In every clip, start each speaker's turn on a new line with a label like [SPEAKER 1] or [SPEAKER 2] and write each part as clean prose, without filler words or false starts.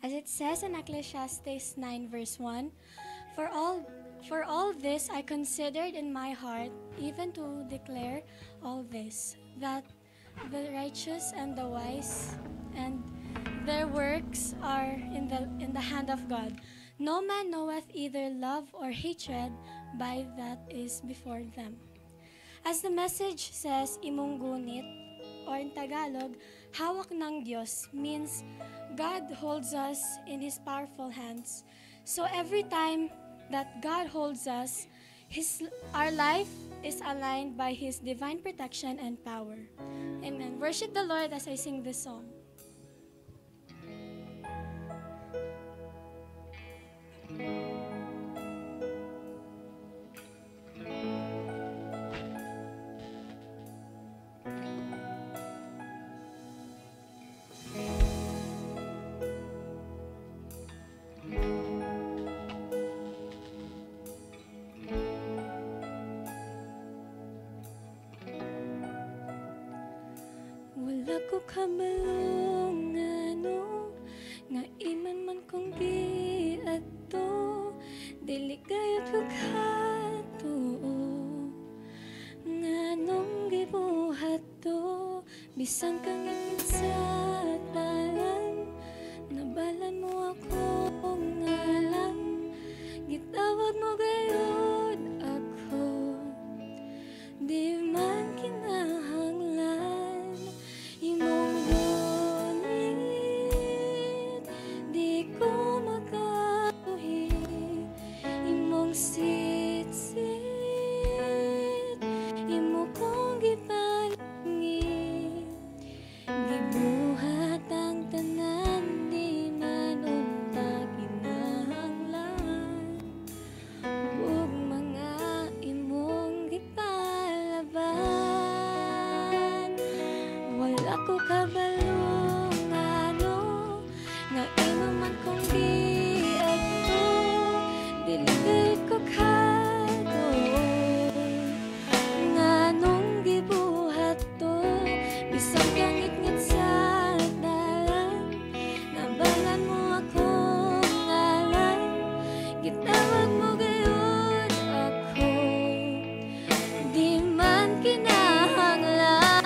[SPEAKER 1] As it says in Ecclesiastes 9 verse 1, For all this I considered in my heart, even to declare all this, that the righteous and the wise and their works are in the hand of God. No man knoweth either love or hatred by that is before them. As the message says, imong gunit, or in Tagalog, hawak ng Diyos, means God holds us in His powerful hands. So every time that God holds us, our life is aligned by His divine protection and power. Amen. Worship the Lord as I sing this song. Wala ko kabalong ano, nga iman man kong giadto, dili gayud ko katuo, nga nung gibuhat to, bisan kang ingin sa talan, nabalan mo ako ngalan, gitawag mo gayud ako, di man kinahanglan. Imong gunit, di ko makabuhi. Imong sitsit, imo kong gipalangi. Gibuhat ang tanan, di man unta kinahanglan. Ug mga imong gipalaban. Wala ko kabalong ano, nga imo man kong giadto, dili gayud ko katuo, nga nung gibuhat to, bisan kang ngit-ngit sa dalan, nabalan mo ako ngalan, gitawag mo gayud ako, di man kinahanglan.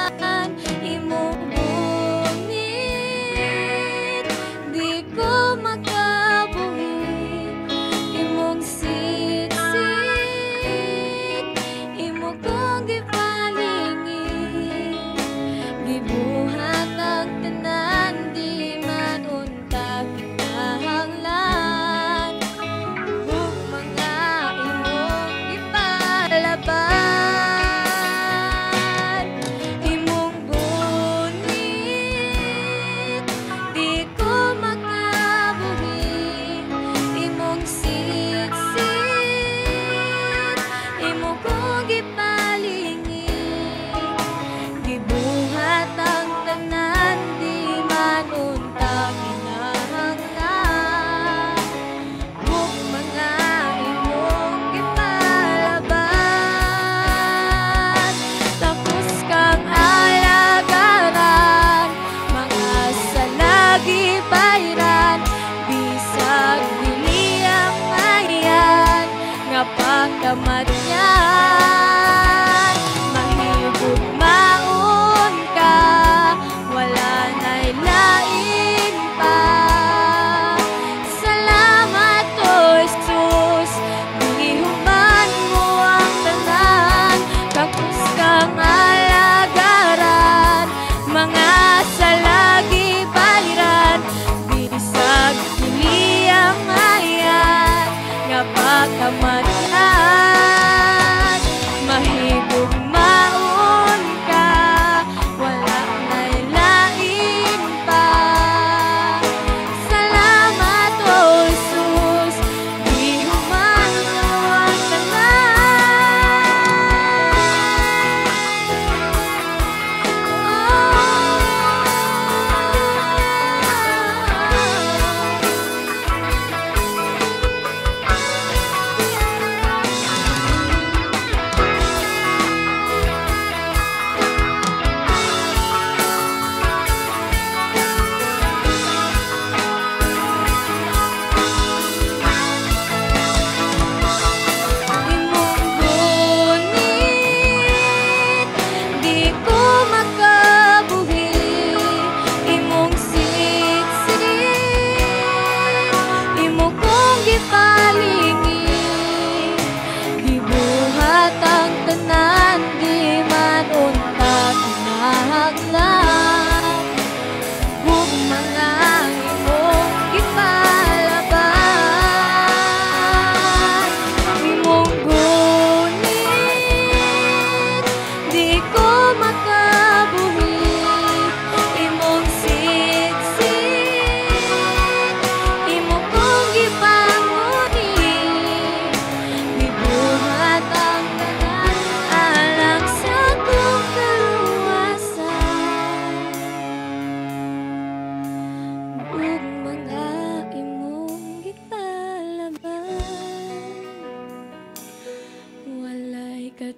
[SPEAKER 1] Imong gunit,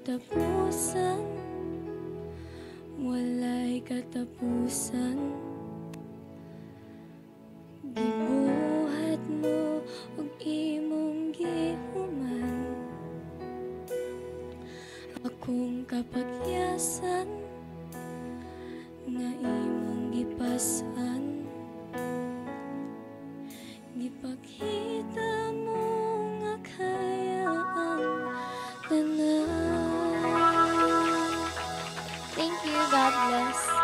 [SPEAKER 1] katapusan, walay katapusan. Gibuhat mo ug imong gihuman, akong kapagyasan nga imong gipasan. Gipakita mo nga kaya ang tanan.
[SPEAKER 2] Thank you. God bless.